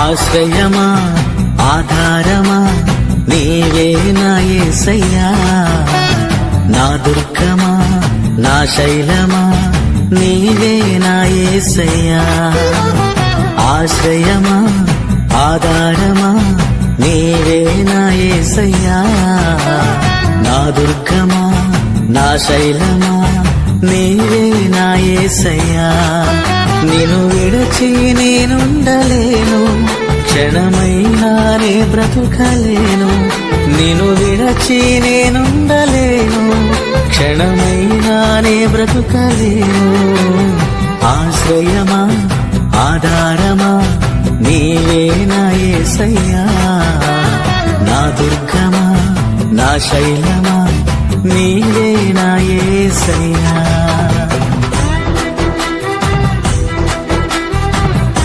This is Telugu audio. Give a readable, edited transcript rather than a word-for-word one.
ఆశ్రయమా ఆధారమా నీవే నా యేసయ్యా, నా దుర్గమా నా శైలమా నీవే నా యేసయ్యా. ఆశ్రయమా ఆధారమా నీవే నా యేసయ్యా, నా దుర్గమా నా శైలమా నీవే నా యేసయ్యా. నిన్ను విడచి నేనుండలేను, క్షణమైనా నే బ్రతుకలేను. నిన్ను విడచి నేనుండలేను, క్షణమైనా నే బ్రతుకలేను. ఆశ్రయమా ఆధారమా నీవే నా యేసయ్యా, నా దుర్గమా నా శైలమా నీవే నా యేసయ్యా.